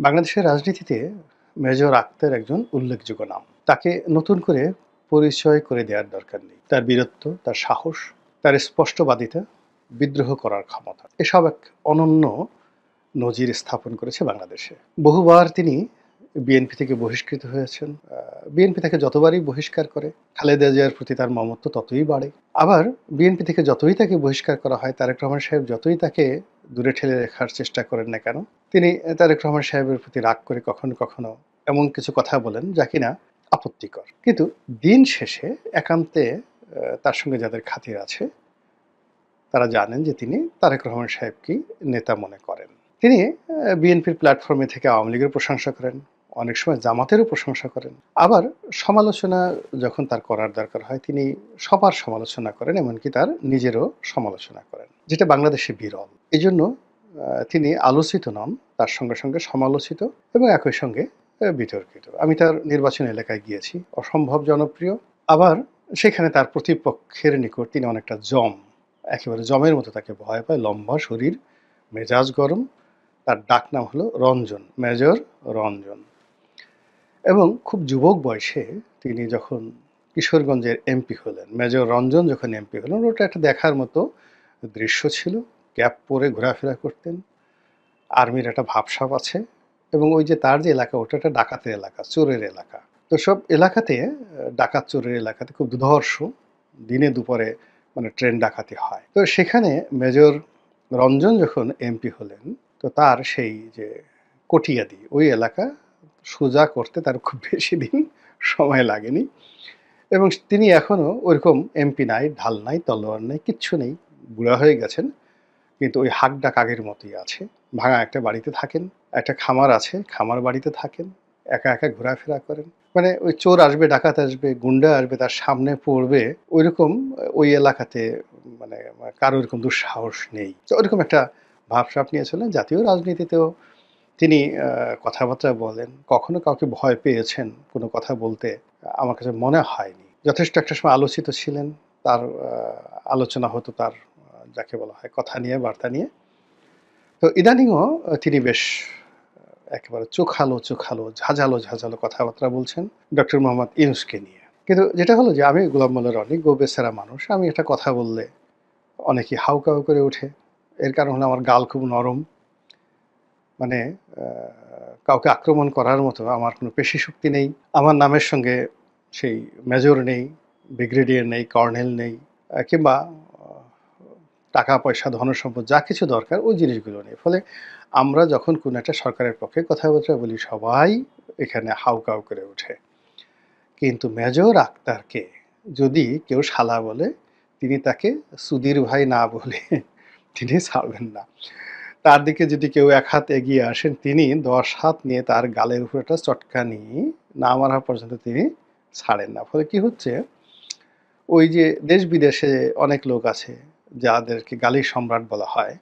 বাংলাদেশের রাজনীতিতে মেজর আক্তার একজন উল্লেখযোগ্য নাম। তাকে নতুন করে পরিচয় করে দেওয়ার দরকার নেই। তার বীরত্ব, তার সাহস, তার স্পষ্টবাদিতা, বিদ্রোহ করার ক্ষমতা এসব এক অনন্য নজির স্থাপন করেছে বাংলাদেশে। বহুবার তিনি বিএনপি থেকে বহিষ্কৃত হয়েছেন। বিএনপি তাকে যতবারই বহিষ্কার করে, খালেদা জিয়ার প্রতি তার মমত্ব ততই বাড়ে। আবার বিএনপি থেকে যতই তাকে বহিষ্কার করা হয়, তারেক রহমান সাহেব যতই তাকে দূরে ঠেলে রাখার চেষ্টা করেন না কেন, তিনি তারেক রহমান সাহেবের প্রতি রাগ করে কখনো কখনো এমন কিছু কথা বলেন যা কিনা আপত্তিকর। কিন্তু দিন শেষে একান্তে তার সঙ্গে যাদের খাতির আছে তারা জানেন যে তিনি তারেক রহমান সাহেবকেই নেতা মনে করেন। তিনি বিএনপির প্ল্যাটফর্মে থেকে আওয়ামী লীগের প্রশংসা করেন, অনেক সময় জামাতেরও প্রশংসা করেন। আবার সমালোচনা যখন তার করার দরকার হয় তিনি সবার সমালোচনা করেন, এমনকি তার নিজেরও সমালোচনা করেন, যেটা বাংলাদেশে বিরল। এই জন্য তিনি আলোচিত নন, তার সঙ্গে সঙ্গে সমালোচিত এবং একই সঙ্গে বিতর্কিত। আমি তার নির্বাচন এলাকায় গিয়েছি, অসম্ভব জনপ্রিয়। আবার সেখানে তার প্রতিপক্ষের নিকট তিনি অনেকটা জম, একেবারে জমের মতো তাকে ভয় পায়। লম্বা শরীর, মেজাজ গরম। তার ডাকনাম হলো রঞ্জন, মেজর রঞ্জন। এবং খুব যুবক বয়সে তিনি যখন কিশোরগঞ্জের এমপি হলেন, মেজর রঞ্জন যখন এমপি হলেন, ওটা একটা দেখার মতো দৃশ্য ছিল। ক্যাপ পরে ঘোরাফেরা করতেন, আর্মির একটা ভাবসাব আছে। এবং ওই যে তার যে এলাকা, ওটা একটা ডাকাতের এলাকা, চোরের এলাকা। তো সব এলাকাতে ডাকাত চোরের এলাকাতে খুব দুর্ধর্ষ দিনে দুপুরে মানে ট্রেন ডাকাতি হয়। তো সেখানে মেজর রঞ্জন যখন এমপি হলেন, তো তার সেই যে কটিয়াদি ওই এলাকা সোজা করতে তার খুব বেশি দিন সময় লাগেনি। এবং তিনি এখনও ওইরকম এমপি নাই, ঢাল নাই, তলোয়ার নাই, কিচ্ছু নেই, বুড়া হয়ে গেছেন। কিন্তু ওই হাক ডাক আগের মতোই আছে। ভাঙা একটা বাড়িতে থাকেন, একটা খামার আছে, খামার বাড়িতে থাকেন, একা একা ঘোরাফেরা করেন। মানে ওই চোর আসবে, ডাকাত আসবে, গুন্ডা আসবে, তার সামনে পড়বে, ওইরকম ওই এলাকাতে মানে কারো এরকম দুঃসাহস নেই। তো ওইরকম একটা ভাবসাব নিয়েছিলেন। জাতীয় রাজনীতিতেও তিনি কথাবার্তা বলেন, কখনো কাউকে ভয় পেয়েছেন কোনো কথা বলতে আমার কাছে মনে হয়নি। যথেষ্ট একটা সময় আলোচিত ছিলেন, তার আলোচনা হতো তার যাকে বলা হয় কথা নিয়ে, বার্তা নিয়ে। তো ইদানিংও তিনি বেশ একেবারে চোখালো চোখালো, ঝাঁঝালো ঝাঁঝালো কথাবার্তা বলছেন ডক্টর মোহাম্মদ ইউনূসকে নিয়ে। কিন্তু যেটা হলো যে আমি গোলাম মোল্লা রনি, গোবেচারা মানুষ, আমি একটা কথা বললে অনেকেই হাউকাউ করে ওঠে। এর কারণ হলো আমার গাল খুব নরম। মানে কাউকে আক্রমণ করার মতো আমার কোনো পেশি শক্তি নেই। আমার নামের সঙ্গে সেই মেজর নেই, ব্রিগেডিয়ার নেই, কর্নেল নেই, কিংবা টাকা পয়সা, ধনসম্পদ যা কিছু দরকার ওই জিনিসগুলো নেই। ফলে আমরা যখন কোনো একটা সরকারের পক্ষে কথাবার্তা বলি, সবাই এখানে হাউকাউ করে ওঠে। কিন্তু মেজর আক্তারকে যদি কেউ শালা বলে, তিনি তাকে সুধীর ভাই না বলে তিনি ছাড়বেন না। তার দিকে যদি কেউ এক হাত এগিয়ে আসেন, তিনি 10 হাত নিয়ে তার গালের উপর একটা চটকানি না মারা পর্যন্ত তিনি ছাড়েন না। ফলে কি হচ্ছে, ওই যে দেশ বিদেশে অনেক লোক আছে যাদেরকে গালির সম্রাট বলা হয়,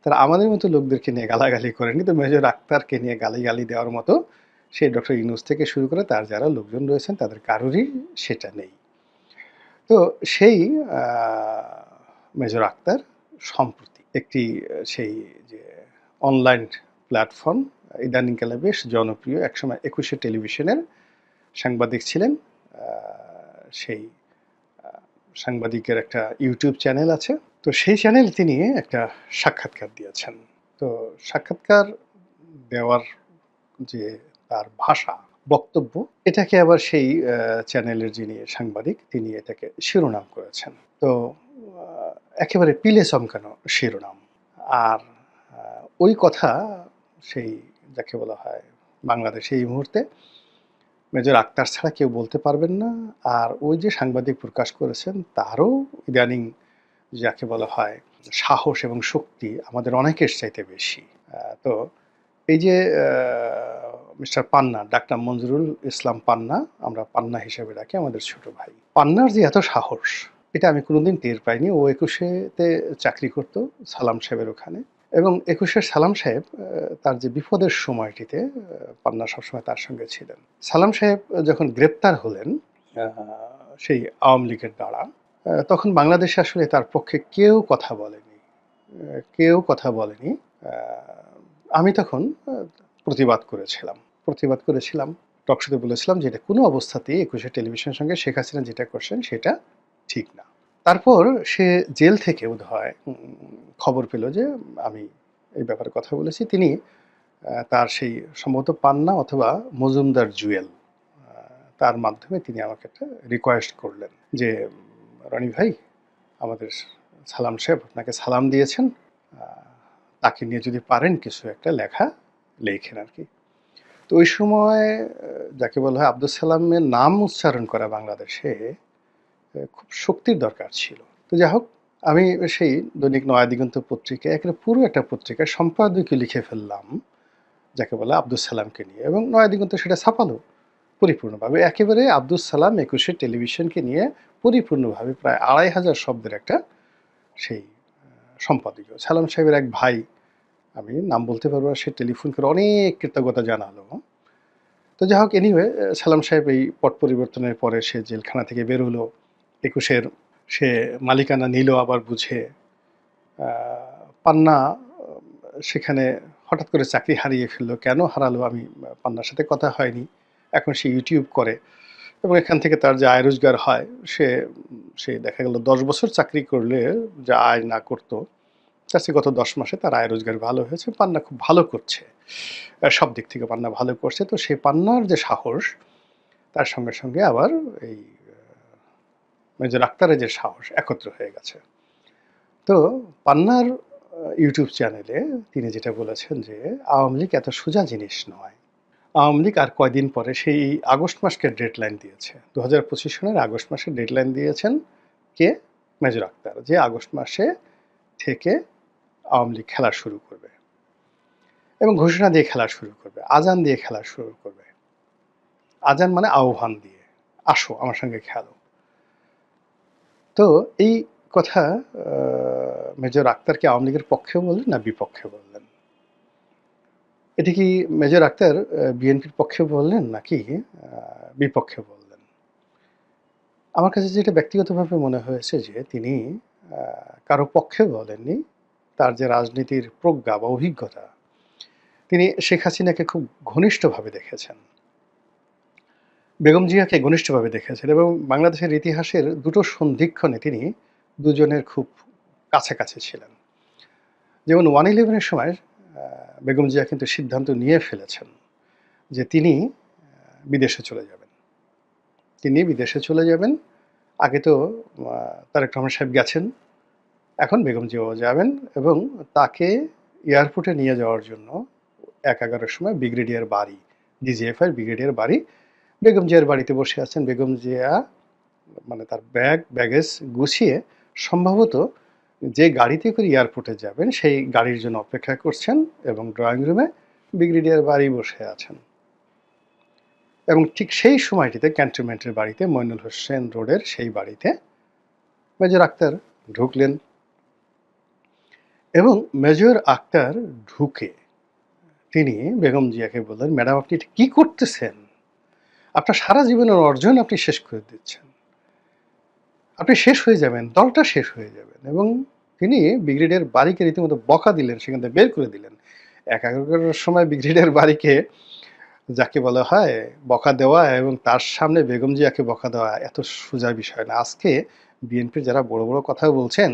তারা আমাদের মতো লোকদেরকে নিয়ে গালাগালি করেন, কিন্তু মেজর আক্তারকে নিয়ে গালি দেওয়ার মতো সেই ডক্টর ইউনূস থেকে শুরু করে তার যারা লোকজন রয়েছেন তাদের কারোরই সেটা নেই। তো সেই মেজর আক্তার সম্প্রতি একটি সেই যে অনলাইন প্ল্যাটফর্ম, ইদানিংকালে বেশ জনপ্রিয়, একসময় ২১শে টেলিভিশনের সাংবাদিক ছিলেন। সেই সাংবাদিকের একটা ইউটিউব চ্যানেল আছে। তো সেই চ্যানেলে তিনি একটা সাক্ষাৎকার দিয়েছেন। তো সাক্ষাৎকার দেওয়ার যে তার ভাষা, বক্তব্য, এটাকে আবার সেই চ্যানেলের যিনি সাংবাদিক তিনি এটাকে শিরোনাম করেছেন। তো একেবারে পিলে চমকানো শিরোনাম। আর ওই কথা সেই যাকে বলা হয় বাংলাদেশে এই মুহূর্তে মেজর আক্তার ছাড়া কেউ বলতে পারবেন না। আর ওই যে সাংবাদিক প্রকাশ করেছেন তারও ইদানিং যাকে বলা হয় সাহস এবং শক্তি আমাদের অনেকের চাইতে বেশি। তো এই যে মিস্টার পান্না, ডাক্তার মঞ্জুরুল ইসলাম পান্না, আমরা পান্না হিসেবে ডাকি, আমাদের ছোট ভাই। পান্নার যে এত সাহস, এটা আমি কোনোদিন টের পাইনি। ও ২১শে চাকরি করতো সালাম সাহেবের ওখানে, এবং ২১শে সালাম সাহেব তার যে বিপদের সময়টিতে পান্না সবসময় তার সঙ্গে ছিলেন। সালাম সাহেব যখন গ্রেপ্তার হলেন সেই আওয়ামী লীগের দ্বারা, তখন বাংলাদেশে আসলে তার পক্ষে কেউ কথা বলেনি, কেউ কথা বলেনি। আমি তখন প্রতিবাদ করেছিলাম টকশোতে বলেছিলাম যে এটা কোনো অবস্থাতেই একুশে টেলিভিশনের সঙ্গে শেখ হাসিনা যেটা করছেন সেটা ঠিক না। তারপর সে জেল থেকে বোধহয় খবর পেল যে আমি এই ব্যাপারে কথা বলেছি। তিনি তার সেই সম্ভবত পান্না অথবা মজুমদার জুয়েল তার মাধ্যমে তিনি আমাকে একটা রিকোয়েস্ট করলেন যে রনি ভাই, আমাদের সালাম সাহেব আপনাকে সালাম দিয়েছেন, তাকে নিয়ে যদি পারেন কিছু একটা লেখা লেখেন আর কি। তো ওই সময় যাকে বলা হয় আব্দুল সালামের নাম উচ্চারণ করা বাংলাদেশে খুব শক্তির দরকার ছিল। তো যাই হোক, আমি সেই দৈনিক নয়া দিগন্ত পত্রিকায় একেবারে পুরো একটা পত্রিকায় সম্পাদকীয় লিখে ফেললাম যাকে বলে আব্দুল সালামকে নিয়ে, এবং নয়া দিগন্ত সেটা ছাপালো পরিপূর্ণভাবে। একেবারে আব্দুল সালাম একুশে টেলিভিশনকে নিয়ে পরিপূর্ণভাবে প্রায় ২৫০০ শব্দের একটা সেই সম্পাদকীয়। সালাম সাহেবের এক ভাই, আমি নাম বলতে পারবো, সে টেলিফোন করে অনেক কৃতজ্ঞতা জানালো। তো যাই হোক, এনিওয়ে সালাম সাহেব এই পট পরিবর্তনের পরে সে জেলখানা থেকে বের হলো, একুশের সে মালিকানা নিল আবার বুঝে। পান্না সেখানে হঠাৎ করে চাকরি হারিয়ে ফেললো, কেন হারালো আমি পান্নার সাথে কথা হয়নি। এখন সে ইউটিউব করে এবং এখান থেকে তার যে আয় রোজগার হয় সে দেখা গেল 10 বছর চাকরি করলে যা আয় না করতো তার চেয়ে গত 10 মাসে তার আয় রোজগার ভালো হয়েছে। পান্না খুব ভালো করছে, সব দিক থেকে পান্না ভালো করছে। তো সেই পান্নার যে সাহস, তার সঙ্গে সঙ্গে আবার এই মেজর আক্তারের যে সাহস একত্র হয়ে গেছে। তো পান্নার ইউটিউব চ্যানেলে তিনি যেটা বলেছেন যে আওয়ামী লীগ এত সোজা জিনিস নয়। আওয়ামী লীগ আর কয়দিন পরে সেই আগস্ট মাসকে ডেডলাইন দিয়েছে, 2025 সনের আগস্ট মাসে ডেডলাইন দিয়েছেন কে? মেজর আক্তার, যে আগস্ট মাসে থেকে আওয়ামী লীগ খেলা শুরু করবে এবং ঘোষণা দিয়ে খেলা শুরু করবে, আজান দিয়ে খেলা শুরু করবে। আজান মানে আহ্বান দিয়ে, আসো আমার সঙ্গে খেলো। তো এই কথা মেজর আক্তার কি আওয়ামী লীগের পক্ষে বললেন না বিপক্ষে বললেন? এটি কি মেজর আক্তার বিএনপির পক্ষে বললেন নাকি বিপক্ষে বললেন? আমার কাছে যেটা ব্যক্তিগতভাবে মনে হয়েছে যে তিনি কারো পক্ষে বলেননি। তার যে রাজনীতির প্রজ্ঞা বা অভিজ্ঞতা, তিনি শেখ হাসিনাকে খুব ঘনিষ্ঠভাবে দেখেছেন, বেগম জিয়াকে ঘনিষ্ঠভাবে দেখেছেন, এবং বাংলাদেশের ইতিহাসের দুটো সন্ধিক্ষণে তিনি দুজনের খুব কাছাকাছি ছিলেন। যেমন 1/11-এর সময় বেগম জিয়া কিন্তু সিদ্ধান্ত নিয়ে ফেলেছেন যে তিনি বিদেশে চলে যাবেন। আগে তো তারেক রহমান সাহেব গেছেন, এখন বেগম জিয়াও যাবেন, এবং তাকে এয়ারপোর্টে নিয়ে যাওয়ার জন্য ১/১১-র সময় ব্রিগেডিয়ার বাড়ি, ডিজিএফআই ব্রিগেডিয়ার বাড়ি, বেগম জিয়ার বাড়িতে বসে আছেন। বেগম জিয়া মানে তার ব্যাগেজ গুছিয়ে সম্ভবত যে গাড়িতে করে এয়ারপোর্টে যাবেন সেই গাড়ির জন্য অপেক্ষা করছেন, এবং ড্রয়িং রুমে ব্রিগেডিয়ার বাড়ি বসে আছেন। এবং ঠিক সেই সময়টিতে ক্যান্টনমেন্টের বাড়িতে, মইনুল হোসেন রোডের সেই বাড়িতে মেজর আক্তার ঢুকলেন, এবং মেজর আক্তার ঢুকে তিনি বেগম জিয়াকে বললেন, ম্যাডাম আপনি এটা কী করতেছেন? আপনার সারা জীবনের অর্জন আপনি শেষ করে দিচ্ছেন, আপনি শেষ হয়ে যাবেন, দলটা শেষ হয়ে যাবেন। এবং তিনি ব্রিগেডিয়ার বাড়িকে রীতিমতো বকা দিলেন, সেখান থেকে বের করে দিলেন। ১/১১-র সময় ব্রিগেডিয়ার বাড়িকে, যাকে বলা হয় বকা দেওয়া, এবং তার সামনে বেগম জিয়াকে বকা দেওয়া এত সোজা বিষয় না। আজকে বিএনপির যারা বড় বড় কথা বলছেন,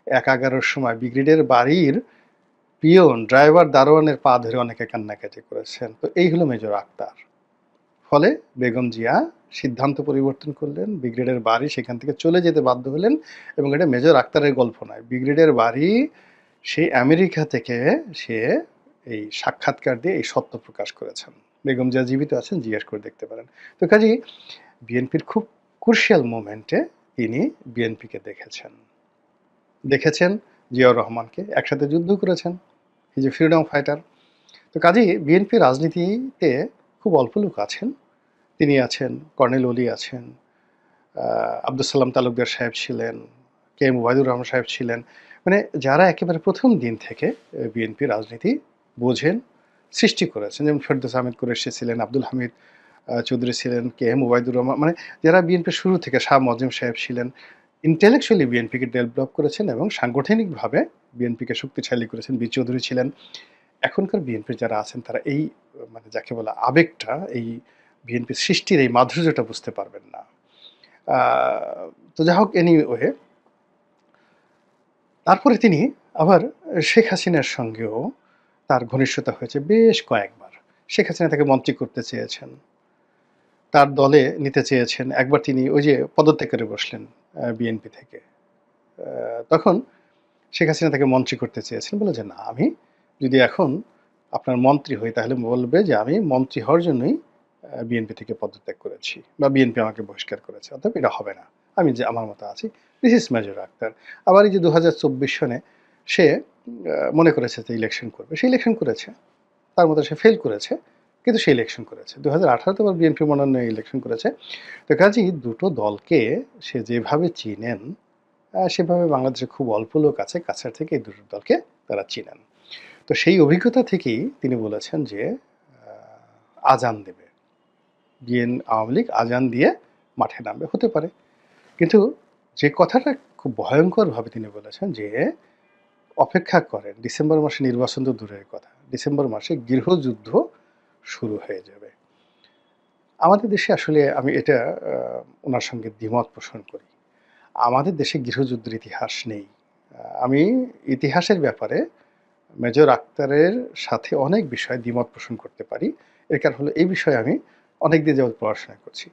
১/১১-র সময় ব্রিগেডিয়ার বাড়ির পিয়ন, ড্রাইভার, দারোয়ানের পা ধরে অনেকে কান্নাকাটি করেছেন। তো এই হলো মেজর আক্তার। ফলে বেগম জিয়া সিদ্ধান্ত পরিবর্তন করলেন, ব্রিগেডিয়ার বাড়ি সেখান থেকে চলে যেতে বাধ্য হলেন। এবং এটা মেজর আক্তারের গল্প নয়, ব্রিগেডিয়ার বাড়ি সেই আমেরিকা থেকে সে এই সাক্ষাৎকার দিয়ে এই সত্য প্রকাশ করেছেন। বেগম জিয়া জীবিত আছেন, জিজ্ঞেস করে দেখতে পারেন। তো কাজেই বিএনপির খুব ক্রুশিয়াল মোমেন্টে তিনি বিএনপিকে দেখেছেন জিয়াউর রহমানকে, একসাথে যুদ্ধ করেছেন, এই যে ফ্রিডম ফাইটার। তো কাজেই বিএনপি রাজনীতিতে খুব অল্প লোক আছেন। তিনি আছেন, কর্নেল ওলি আছেন, আব্দুল সালাম তালুকদার সাহেব ছিলেন, কে এম ওবায়দুর রহমান সাহেব ছিলেন, মানে যারা একেবারে প্রথম দিন থেকে বিএনপি রাজনীতি বোঝেন, সৃষ্টি করেছেন। যেমন ফেরদৌস আহমেদ কুরেশি ছিলেন, আব্দুল হামিদ চৌধুরী ছিলেন, কে এম ওবায়দুর রহমান, মানে যারা বিএনপির শুরু থেকে, শাহ মজিম সাহেব ছিলেন, ইন্টেলেকচুয়ালি বিএনপিকে ডেভেলপ করেছেন এবং সাংগঠনিকভাবে বিএনপিকে শক্তিশালী করেছেন। বীর চৌধুরী ছিলেন, এখনকার বিএনপির যারা আছেন তারা এই মানে যাকে বলা আবেগটা, এই বিএনপির সৃষ্টির এই মাধুর্যটা বুঝতে পারবেন না। আ তো যাই হোক এনিওয়ে তারপরে তিনি আবার শেখ হাসিনার সঙ্গেও তার ঘনিষ্ঠতা হয়েছে বেশ কয়েকবার। শেখ হাসিনা তাকে মন্ত্রী করতে চেয়েছেন। তার দলে নিতে চেয়েছেন। একবার তিনি ওই যে পদত্যাগ করে বসলেন বিএনপি থেকে। তখন শেখ হাসিনা তাকে মন্ত্রী করতে চেয়েছেন। বলল যে, "না, আমি যদি এখন আপনার মন্ত্রী হই তাহলে বলবে যে আমি মন্ত্রী হওয়ার জন্যই বিএনপি থেকে পদত্যাগ করেছি বা বিএনপি আমাকে বহিষ্কার করেছে। অতএব এটা হবে না। আমি যে আমার মতো আছি।" This is major Akhtar. আবার এই যে ২০২৪ সনে সে মনে করেছে যে ইলেকশন করবে। সে ইলেকশন করেছে। তার মতো সে ফেল করেছে। কিন্তু সে ইলেকশন করেছে। ২০১৮ তে আবার বিএনপি মনোনয়নে ইলেকশন করেছে। তো কাজেই দুটো দলকে সে যেভাবে চিনেন সেভাবে বাংলাদেশে খুব অল্প লোক আছে কাছের থেকে এই দুটো দলকে তারা চিনেন। তো সেই অভিজ্ঞতা থেকেই তিনি বলেছেন যে আজান দেবে। আওয়ামী লীগ আজান দিয়ে মাঠে নামবে। হতে পারে। কিন্তু যে কথাটা খুব ভয়ংকরভাবে তিনি বলেছেন যে, "অপেক্ষা করেন। ডিসেম্বর মাসে নির্বাচন তো দূরের কথা। ডিসেম্বর মাসে গৃহযুদ্ধ শুরু হয়ে যাবে।" আমাদের দেশে আসলে আমি এটা উনার সঙ্গে দ্বিমত পোষণ করি। আমাদের দেশে গৃহযুদ্ধের ইতিহাস নেই। আমি ইতিহাসের ব্যাপারে মেজর আক্তারের সাথে অনেক বিষয়ে দ্বিমত পোষণ করতে পারি। এর কারণ হলো এই বিষয়ে আমি অনেকদিন যাবৎ পড়াশোনা করছি।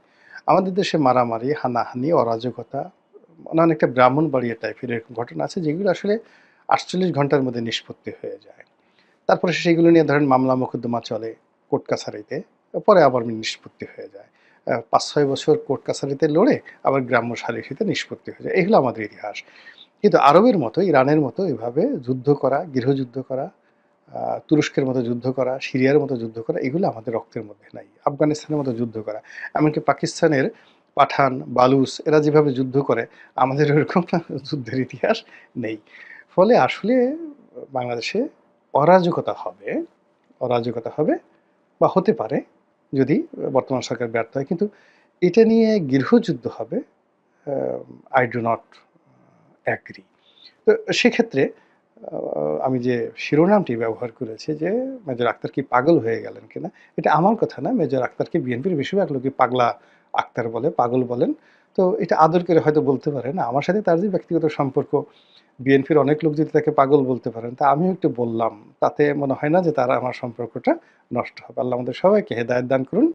আমাদের দেশে মারামারি, হানাহানি, অরাজকতা মানে অনেকটা ব্রাহ্মণবাড়িয়া টাইপের এরকম ঘটনা আছে যেগুলো আসলে ৪৮ ঘন্টার মধ্যে নিষ্পত্তি হয়ে যায়। তারপরে সেগুলো নিয়ে ধরেন মামলা মোকদ্দমা চলে কোর্ট কাছারিতে। পরে আবার নিষ্পত্তি হয়ে যায়। ৫-৬ বছর কোর্ট কাছারিতে লড়ে আবার গ্রাম্য সালিসিতে নিষ্পত্তি হয়ে যায়। এগুলো আমাদের ইতিহাস। কিন্তু আরবের মতো, ইরানের মতো এভাবে যুদ্ধ করা, গৃহযুদ্ধ করা, আ তুরস্কের মতো যুদ্ধ করা, সিরিয়ার মতো যুদ্ধ করা এগুলো আমাদের রক্তের মধ্যে নাই। আফগানিস্তানের মতো যুদ্ধ করা। এমনকি পাকিস্তানের পাঠান, বালুচ এরা যেভাবে যুদ্ধ করে আমাদের ওরকম যুদ্ধের ইতিহাস নেই। ফলে আসলে বাংলাদেশে অরাজকতা হবে, অরাজকতা হবে বা হতে পারে যদি বর্তমান সরকার ব্যর্থ হয়। কিন্তু এটা নিয়ে গৃহযুদ্ধ হবে I do not agree. তো সেক্ষেত্রে আ আমি যে শিরোনামটি ব্যবহার করেছি যে, মেজর আক্তার কি পাগল হয়ে গেলেন কিনা? এটা আমার কথা না। মেজর আক্তারকে বিএনপির বেশিরভাগ লোকই পাগলা আক্তার বলে, পাগল বলেন। তো এটা আদর করে হয়তো বলতে পারেন। আমার সাথে তার যে ব্যক্তিগত সম্পর্ক, বিএনপির অনেক লোক যদি তাকে পাগল বলতে পারেন, তা আমিও একটু বললাম। তাতে মনে হয় না যে তারা আমার সম্পর্কটা নষ্ট হবে। আল্লাহ আমাদের সবাইকে হেদায়েত দান করুন।